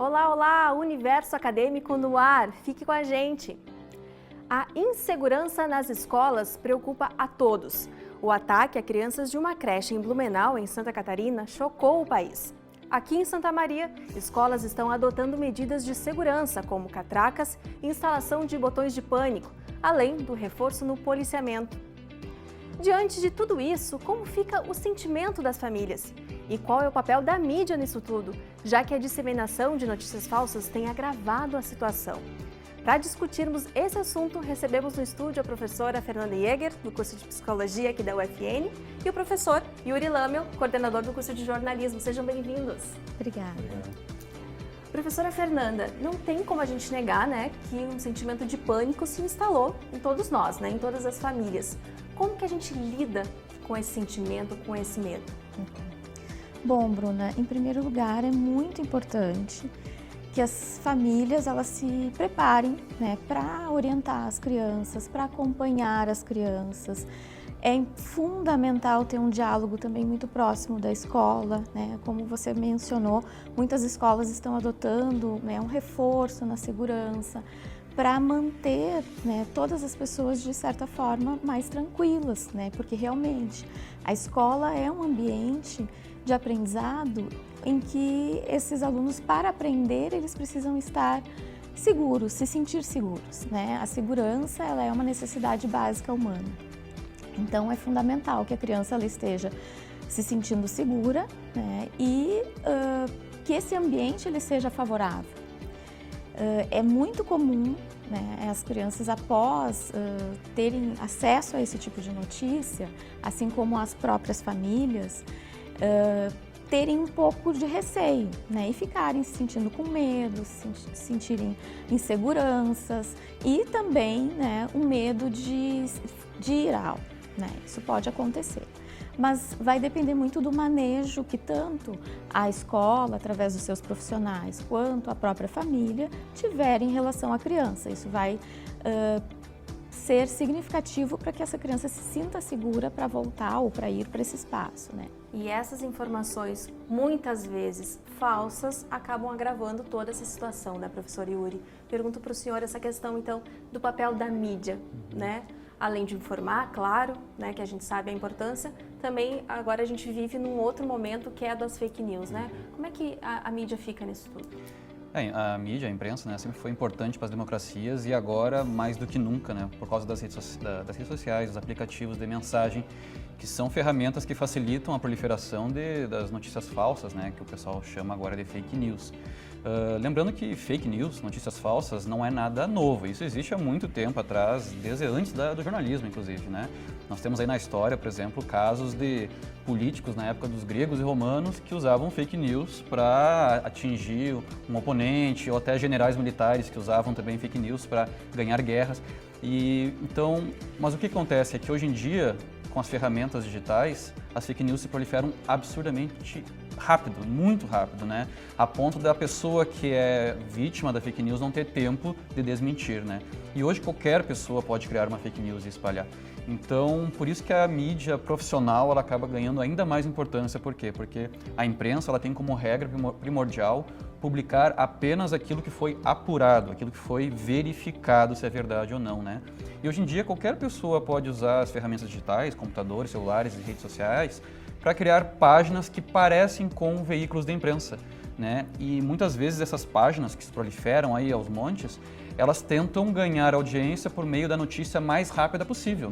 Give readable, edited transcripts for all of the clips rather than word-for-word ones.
Olá, olá! Universo Acadêmico no ar. Fique com a gente. A insegurança nas escolas preocupa a todos. O ataque a crianças de uma creche em Blumenau, em Santa Catarina, chocou o país. Aqui em Santa Maria, escolas estão adotando medidas de segurança, como catracas e instalação de botões de pânico, além do reforço no policiamento. Diante de tudo isso, como fica o sentimento das famílias? E qual é o papel da mídia nisso tudo, já que a disseminação de notícias falsas tem agravado a situação? Para discutirmos esse assunto, recebemos no estúdio a professora Fernanda Jäger, do curso de Psicologia aqui da UFN, e o professor Yuri Lamel, coordenador do curso de Jornalismo. Sejam bem-vindos. Obrigada. Professora Fernanda, não tem como a gente negar, que um sentimento de pânico se instalou em todos nós, em todas as famílias. Como que a gente lida com esse sentimento, com esse medo? Bom, Bruna, em primeiro lugar, é muito importante que as famílias elas se preparem para orientar as crianças, para acompanhar as crianças. É fundamental ter um diálogo também muito próximo da escola, Como você mencionou, muitas escolas estão adotando um reforço na segurança para manter todas as pessoas, de certa forma, mais tranquilas, Porque realmente a escola é um ambiente de aprendizado em que esses alunos, para aprender, eles precisam estar seguros, se sentir seguros, A segurança ela é uma necessidade básica humana. Então, é fundamental que a criança ela esteja se sentindo segura e que esse ambiente ele seja favorável. É muito comum as crianças, após terem acesso a esse tipo de notícia, assim como as próprias famílias, terem um pouco de receio e ficarem se sentindo com medo, se sentirem inseguranças e também um medo de ir à aula. Isso pode acontecer. Mas vai depender muito do manejo que tanto a escola, através dos seus profissionais, quanto a própria família tiverem em relação à criança. Isso vai ser significativo para que essa criança se sinta segura para voltar ou para ir para esse espaço. E essas informações, muitas vezes falsas, acabam agravando toda essa situação, professor Yuri? Pergunto para o senhor essa questão, então, do papel da mídia, Além de informar, claro, que a gente sabe a importância, também agora a gente vive num outro momento que é das fake news, Como é que a mídia fica nisso tudo? A mídia, a imprensa, sempre foi importante para as democracias e agora, mais do que nunca, por causa das redes sociais, dos aplicativos de mensagem, que são ferramentas que facilitam a proliferação das notícias falsas, que o pessoal chama agora de fake news. Lembrando que fake news, notícias falsas, não é nada novo. Isso existe há muito tempo atrás, desde antes do jornalismo, inclusive, Nós temos aí na história, por exemplo, casos de políticos na época dos gregos e romanos que usavam fake news para atingir um oponente, ou até generais militares que usavam também fake news para ganhar guerras. Mas o que acontece é que hoje em dia, com as ferramentas digitais, as fake news se proliferam absurdamente rápido, muito rápido, A ponto da pessoa que é vítima da fake news não ter tempo de desmentir, E hoje qualquer pessoa pode criar uma fake news e espalhar. Então, por isso que a mídia profissional ela acaba ganhando ainda mais importância. Por quê? Porque a imprensa ela tem como regra primordial publicar apenas aquilo que foi apurado, aquilo que foi verificado se é verdade ou não, E hoje em dia qualquer pessoa pode usar as ferramentas digitais, computadores, celulares e redes sociais para criar páginas que parecem com veículos da imprensa, E muitas vezes essas páginas que se proliferam aí aos montes, elas tentam ganhar audiência por meio da notícia mais rápida possível,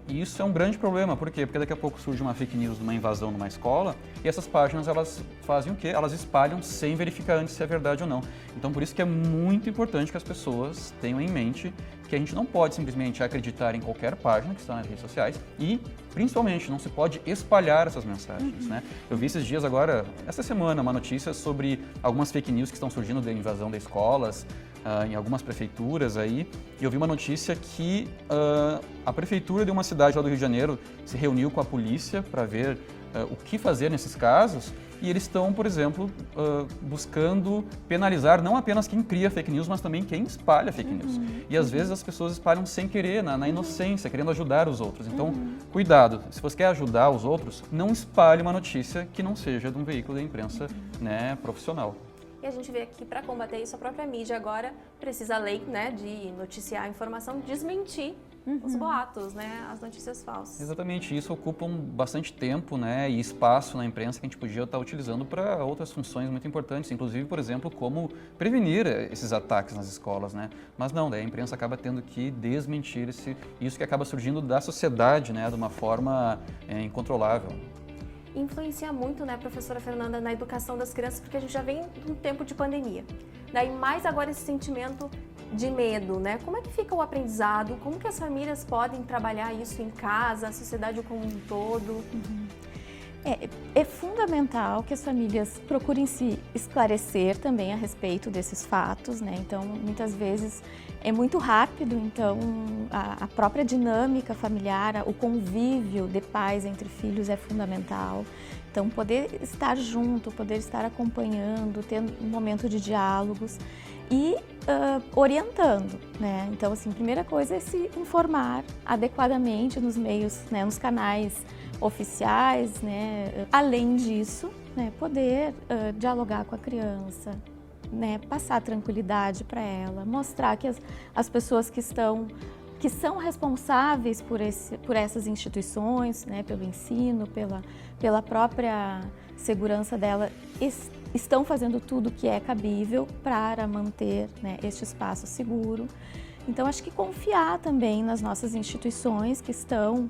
E isso é um grande problema. Por quê? Porque daqui a pouco surge uma fake news de uma invasão numa escola e essas páginas elas fazem o quê? Elas espalham sem verificar antes se é verdade ou não. Então por isso que é muito importante que as pessoas tenham em mente que a gente não pode simplesmente acreditar em qualquer página que está nas redes sociais e, principalmente, não se pode espalhar essas mensagens, Eu vi esses dias agora, essa semana, uma notícia sobre algumas fake news que estão surgindo de invasão de escolas, em algumas prefeituras aí, e eu vi uma notícia que a prefeitura de uma cidade lá do Rio de Janeiro se reuniu com a polícia para ver o que fazer nesses casos, e eles estão, por exemplo, buscando penalizar não apenas quem cria fake news, mas também quem espalha fake news. E às vezes as pessoas espalham sem querer, na inocência, querendo ajudar os outros. Então, cuidado, se você quer ajudar os outros, não espalhe uma notícia que não seja de um veículo da imprensa profissional. E a gente vê aqui, para combater isso, a própria mídia agora precisa, além, né, de noticiar a informação, desmentir os boatos, né, as notícias falsas. Exatamente, isso ocupa bastante tempo, né, e espaço na imprensa que a gente podia estar utilizando para outras funções muito importantes, inclusive, por exemplo, como prevenir esses ataques nas escolas, né? Mas não, daí a imprensa acaba tendo que desmentir isso que acaba surgindo da sociedade, né, de uma forma incontrolável. Influencia muito, né, professora Fernanda, na educação das crianças, porque a gente já vem de um tempo de pandemia. Daí mais agora esse sentimento de medo, né? Como é que fica o aprendizado? Como que as famílias podem trabalhar isso em casa, a sociedade como um todo? É fundamental que as famílias procurem se esclarecer também a respeito desses fatos, né? Então, muitas vezes é muito rápido, então a própria dinâmica familiar, o convívio de pais entre filhos é fundamental. Então, poder estar junto, poder estar acompanhando, tendo um momento de diálogos e orientando, né? Então, assim, a primeira coisa é se informar adequadamente nos meios, né, nos canais oficiais, né? Além disso, né, poder dialogar com a criança, né, passar tranquilidade para ela, mostrar que as pessoas que são responsáveis por essas instituições, né, pelo ensino, pela própria segurança dela, estão fazendo tudo o que é cabível para manter, né, este espaço seguro. Então, acho que confiar também nas nossas instituições que estão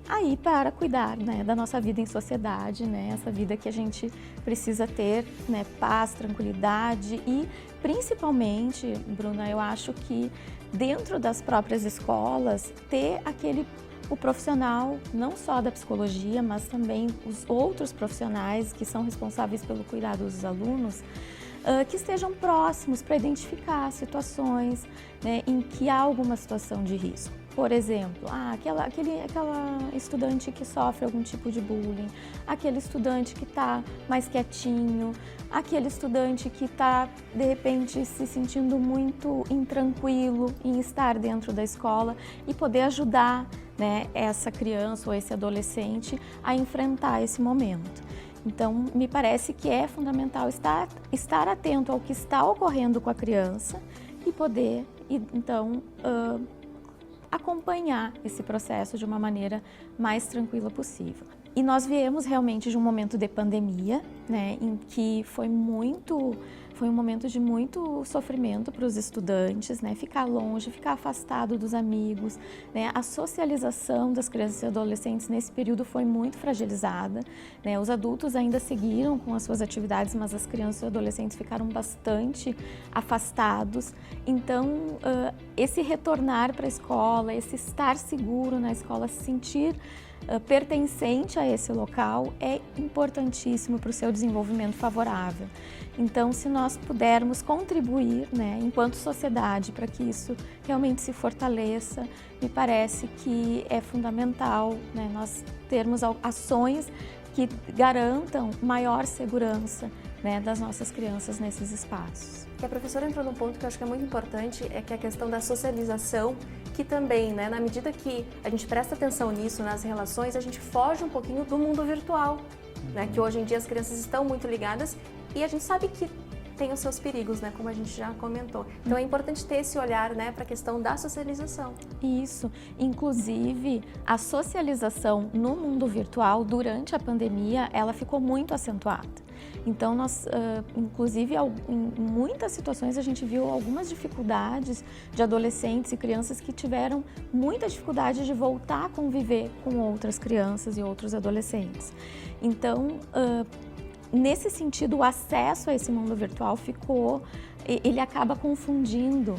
aí para cuidar, né, da nossa vida em sociedade, né, essa vida que a gente precisa ter, né, paz, tranquilidade e, principalmente, Bruna, eu acho que dentro das próprias escolas, ter o profissional, não só da psicologia, mas também os outros profissionais que são responsáveis pelo cuidado dos alunos, que estejam próximos para identificar situações, né, em que há alguma situação de risco. Por exemplo, aquela estudante que sofre algum tipo de bullying, aquele estudante que está mais quietinho, aquele estudante que está, de repente, se sentindo muito intranquilo em estar dentro da escola e poder ajudar, né, essa criança ou esse adolescente a enfrentar esse momento. Então, me parece que é fundamental estar atento ao que está ocorrendo com a criança e poder, então, acompanhar esse processo de uma maneira mais tranquila possível. E nós viemos realmente de um momento de pandemia, né, em que foi um momento de muito sofrimento para os estudantes, né, ficar longe, ficar afastado dos amigos, né, a socialização das crianças e adolescentes nesse período foi muito fragilizada, né, os adultos ainda seguiram com as suas atividades, mas as crianças e adolescentes ficaram bastante afastados. Então, esse retornar para a escola, esse estar seguro na escola, se sentir pertencente a esse local é importantíssimo para o seu desenvolvimento favorável. Então, se nós pudermos contribuir, né, enquanto sociedade, para que isso realmente se fortaleça, me parece que é fundamental, né, nós termos ações que garantam maior segurança, né, das nossas crianças nesses espaços. A professora entrou num ponto que eu acho que é muito importante, é que é a questão da socialização, que também, né, na medida que a gente presta atenção nisso, nas relações, a gente foge um pouquinho do mundo virtual, né, que hoje em dia as crianças estão muito ligadas e a gente sabe que tem os seus perigos, né, como a gente já comentou. Então é importante ter esse olhar, né, para a questão da socialização. Isso, inclusive a socialização no mundo virtual durante a pandemia, ela ficou muito acentuada. Então, nós, inclusive, em muitas situações a gente viu algumas dificuldades de adolescentes e crianças que tiveram muita dificuldade de voltar a conviver com outras crianças e outros adolescentes. Então, nesse sentido, o acesso a esse mundo virtual ele acaba confundindo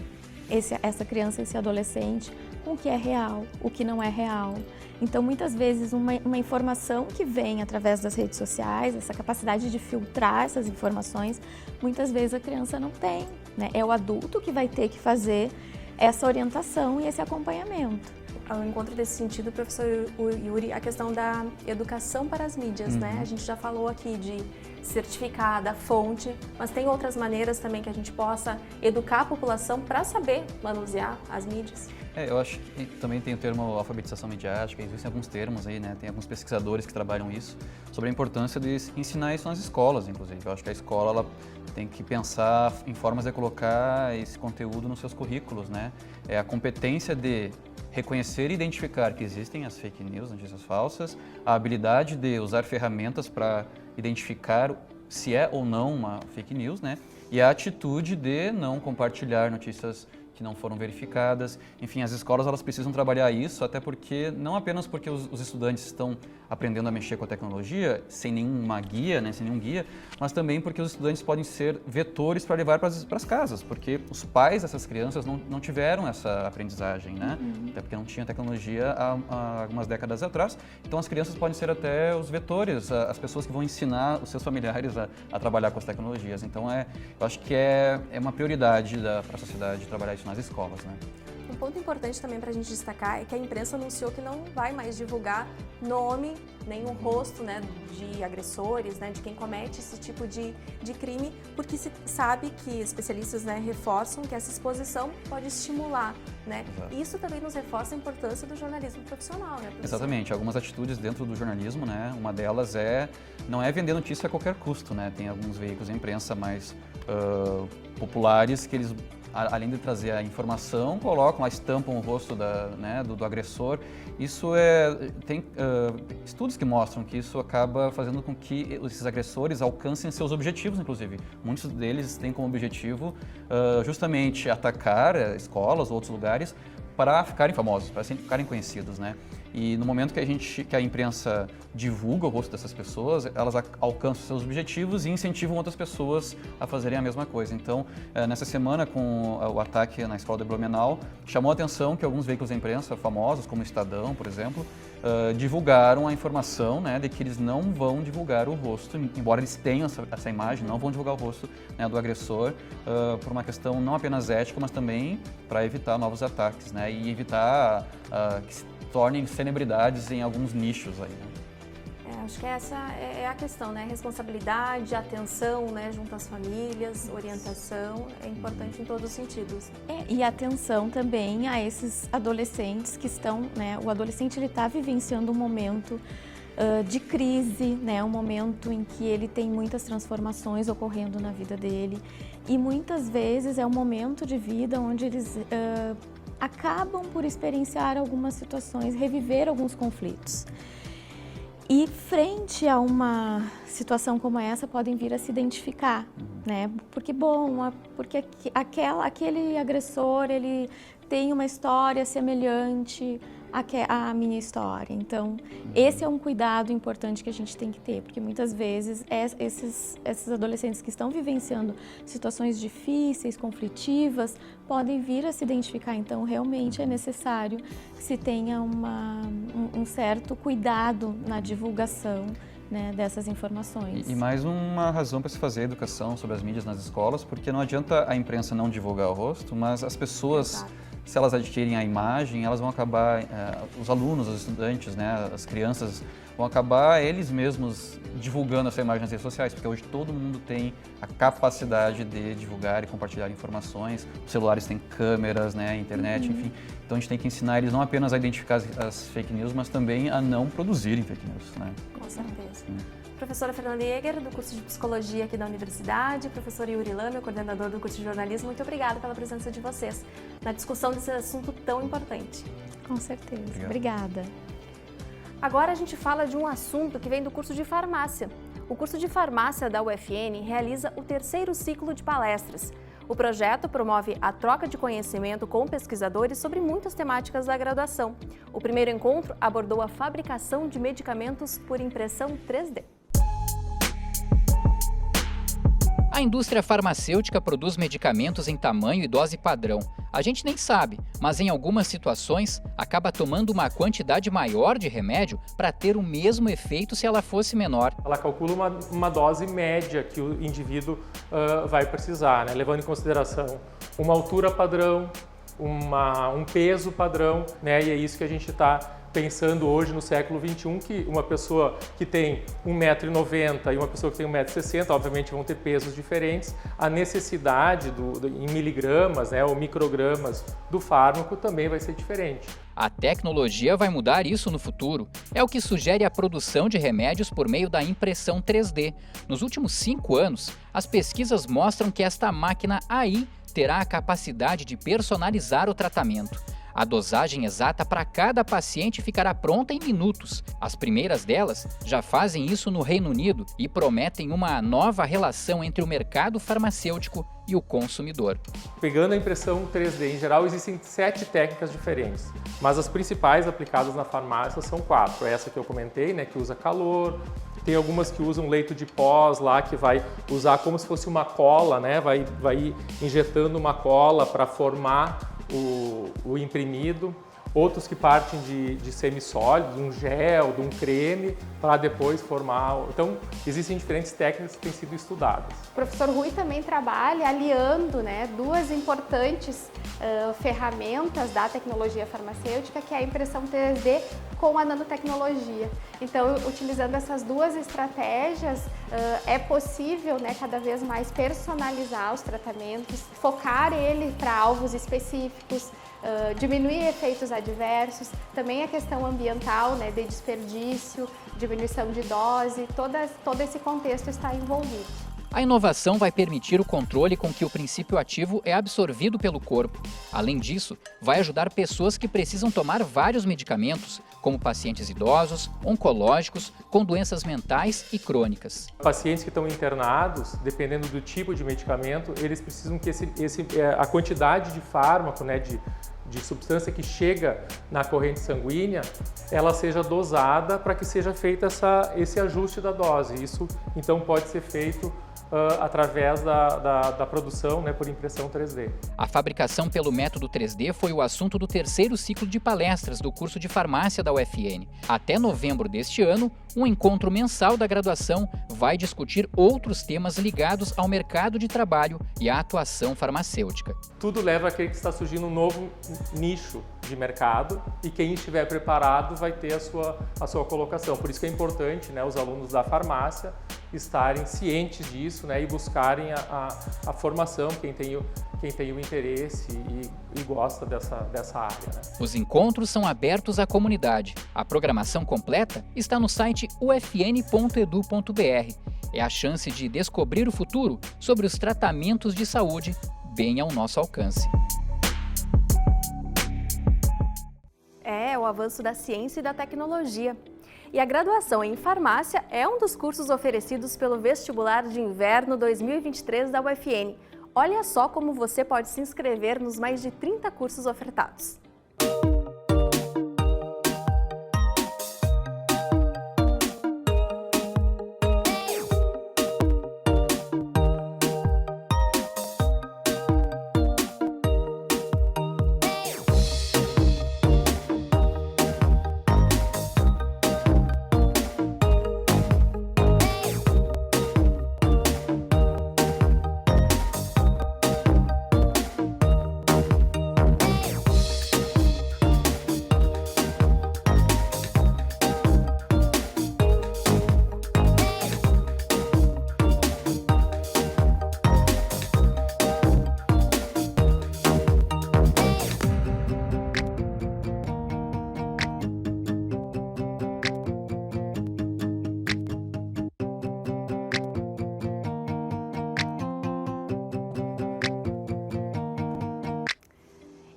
essa criança, esse adolescente, com o que é real, o que não é real. Então, muitas vezes, uma informação que vem através das redes sociais, essa capacidade de filtrar essas informações, muitas vezes a criança não tem, né? É o adulto que vai ter que fazer essa orientação e esse acompanhamento. Ao encontro desse sentido, professor Yuri, a questão da educação para as mídias, né? A gente já falou aqui de certificada, a fonte, mas tem outras maneiras também que a gente possa educar a população para saber manusear as mídias? Eu acho que também tem o termo alfabetização midiática, existem alguns termos aí, né? Tem alguns pesquisadores que trabalham isso, sobre a importância de ensinar isso nas escolas, inclusive. Eu acho que a escola ela tem que pensar em formas de colocar esse conteúdo nos seus currículos, né? A competência de reconhecer e identificar que existem as fake news, notícias falsas, a habilidade de usar ferramentas para identificar se é ou não uma fake news, né? E a atitude de não compartilhar notícias que não foram verificadas. Enfim, as escolas elas precisam trabalhar isso, até porque, não apenas porque os estudantes estão aprendendo a mexer com a tecnologia, sem nenhuma guia, né, sem nenhum guia, mas também porque os estudantes podem ser vetores para levar para as casas, porque os pais dessas crianças não tiveram essa aprendizagem, né? Até porque não tinha tecnologia há algumas décadas atrás. Então, as crianças podem ser até os vetores, as pessoas que vão ensinar os seus familiares a trabalhar com as tecnologias. Então, eu acho que é uma prioridade para a sociedade trabalhar isso nas escolas, né? Um ponto importante também para a gente destacar é que a imprensa anunciou que não vai mais divulgar nome, nem o rosto, né, de agressores, né, de quem comete esse tipo de crime, porque se sabe que especialistas, né, reforçam que essa exposição pode estimular, né? E isso também nos reforça a importância do jornalismo profissional, né, professor? Exatamente. Algumas atitudes dentro do jornalismo, né, uma delas não é vender notícia a qualquer custo, né? Tem alguns veículos de imprensa mais populares que eles, além de trazer a informação, colocam, estampam o rosto do agressor. Isso tem estudos que mostram que isso acaba fazendo com que esses agressores alcancem seus objetivos, inclusive. Muitos deles têm como objetivo justamente atacar escolas ou outros lugares para ficarem famosos, para ficarem conhecidos, né? E no momento que a imprensa divulga o rosto dessas pessoas, elas alcançam seus objetivos e incentivam outras pessoas a fazerem a mesma coisa. Então, nessa semana, com o ataque na escola de Blumenau, chamou a atenção que alguns veículos de imprensa famosos, como o Estadão, por exemplo, divulgaram a informação, né, de que eles não vão divulgar o rosto, embora eles tenham essa imagem, não vão divulgar o rosto, né, do agressor, por uma questão não apenas ética, mas também para evitar novos ataques, né, e evitar que se tornem celebridades em alguns nichos aí, né? Acho que essa é a questão, né? Responsabilidade, atenção, né, junto às famílias, orientação, é importante em todos os sentidos. E atenção também a esses adolescentes que estão, né, o adolescente ele está vivenciando um momento de crise, né, um momento em que ele tem muitas transformações ocorrendo na vida dele e muitas vezes é um momento de vida onde eles acabam por experienciar algumas situações, reviver alguns conflitos. E frente a uma situação como essa, podem vir a se identificar, né? Porque aquele agressor, ele tem uma história semelhante à minha história. Então, esse é um cuidado importante que a gente tem que ter, porque muitas vezes esses adolescentes que estão vivenciando situações difíceis, conflitivas, podem vir a se identificar. Então, realmente é necessário que se tenha um certo cuidado na divulgação, né, dessas informações. E mais uma razão para se fazer educação sobre as mídias nas escolas, porque não adianta a imprensa não divulgar o rosto, mas as pessoas... Exato. Se elas adquirem a imagem, elas vão acabar, os alunos, os estudantes, né, as crianças, vão acabar eles mesmos divulgando essa imagem nas redes sociais, porque hoje todo mundo tem a capacidade de divulgar e compartilhar informações, os celulares têm câmeras, né, internet, enfim. Então a gente tem que ensinar eles não apenas a identificar as fake news, mas também a não produzirem fake news, né? Com certeza. Professora Fernanda Jäger, do curso de Psicologia aqui da Universidade, professor Yuri Lame, o coordenador do curso de Jornalismo, muito obrigada pela presença de vocês na discussão desse assunto tão importante. Com certeza. Obrigado. Obrigada. Agora a gente fala de um assunto que vem do curso de Farmácia. O curso de Farmácia da UFN realiza o 3º ciclo de palestras. O projeto promove a troca de conhecimento com pesquisadores sobre muitas temáticas da graduação. O primeiro encontro abordou a fabricação de medicamentos por impressão 3D. A indústria farmacêutica produz medicamentos em tamanho e dose padrão. A gente nem sabe, mas em algumas situações acaba tomando uma quantidade maior de remédio para ter o mesmo efeito se ela fosse menor. Ela calcula uma dose média que o indivíduo vai precisar, né? Levando em consideração uma altura padrão, um peso padrão, né? E é isso que a gente está pensando hoje no século XXI que uma pessoa que tem 1,90 m e uma pessoa que tem 1,60 m, obviamente vão ter pesos diferentes, a necessidade em miligramas, né, ou microgramas do fármaco também vai ser diferente. A tecnologia vai mudar isso no futuro. É o que sugere a produção de remédios por meio da impressão 3D. Nos últimos 5 anos, as pesquisas mostram que esta máquina aí terá a capacidade de personalizar o tratamento. A dosagem exata para cada paciente ficará pronta em minutos. As primeiras delas já fazem isso no Reino Unido e prometem uma nova relação entre o mercado farmacêutico e o consumidor. Pegando a impressão 3D, em geral existem 7 técnicas diferentes, mas as principais aplicadas na farmácia são 4. Essa que eu comentei, né, que usa calor. Tem algumas que usam leito de pós lá, que vai usar como se fosse uma cola, né? Vai injetando uma cola para formar o imprimido. Outros que partem de semissólido, de um gel, de um creme, para depois formar. Então, existem diferentes técnicas que têm sido estudadas. O professor Rui também trabalha aliando, né, 2 importantes ferramentas da tecnologia farmacêutica, que é a impressão 3D com a nanotecnologia. Então, utilizando essas 2 estratégias, é possível, né, cada vez mais personalizar os tratamentos, focar ele para alvos específicos, diminuir efeitos adversos, também a questão ambiental, né, de desperdício, diminuição de dose, todo esse contexto está envolvido. A inovação vai permitir o controle com que o princípio ativo é absorvido pelo corpo. Além disso, vai ajudar pessoas que precisam tomar vários medicamentos, como pacientes idosos, oncológicos, com doenças mentais e crônicas. Pacientes que estão internados, dependendo do tipo de medicamento, eles precisam que a quantidade de fármaco, né, de substância que chega na corrente sanguínea, ela seja dosada para que seja feito esse ajuste da dose. Isso, então, pode ser feito através da produção, né, por impressão 3D. A fabricação pelo método 3D foi o assunto do 3º ciclo de palestras do curso de farmácia da UFN. Até novembro deste ano, um encontro mensal da graduação vai discutir outros temas ligados ao mercado de trabalho e à atuação farmacêutica. Tudo leva a crer que está surgindo um novo nicho de mercado e quem estiver preparado vai ter a sua colocação. Por isso que é importante, né, os alunos da farmácia estarem cientes disso, né, e buscarem a formação, quem tem o interesse e gosta dessa área, né? Os encontros são abertos à comunidade. A programação completa está no site ufn.edu.br. É a chance de descobrir o futuro sobre os tratamentos de saúde bem ao nosso alcance. É o avanço da ciência e da tecnologia. E a graduação em farmácia é um dos cursos oferecidos pelo Vestibular de Inverno 2023 da UFN. Olha só como você pode se inscrever nos mais de 30 cursos ofertados.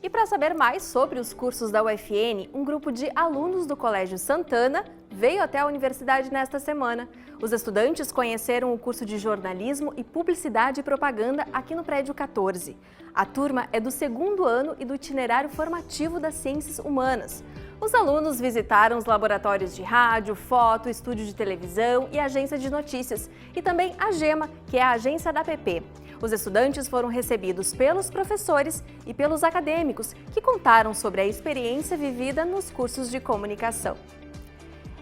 E para saber mais sobre os cursos da UFN, um grupo de alunos do Colégio Santana veio até a universidade nesta semana. Os estudantes conheceram o curso de jornalismo e publicidade e propaganda aqui no prédio 14. A turma é do 2º ano e do itinerário formativo das ciências humanas. Os alunos visitaram os laboratórios de rádio, foto, estúdio de televisão e agência de notícias, e também a GEMA, que é a agência da APP. Os estudantes foram recebidos pelos professores e pelos acadêmicos, que contaram sobre a experiência vivida nos cursos de comunicação.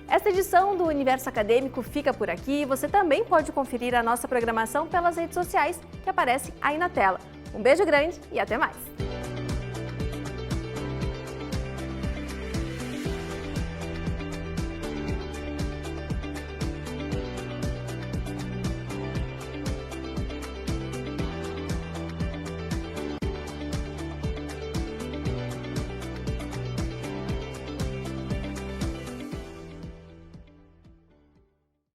Esta edição do Universo Acadêmico fica por aqui. Você também pode conferir a nossa programação pelas redes sociais que aparecem aí na tela. Um beijo grande e até mais!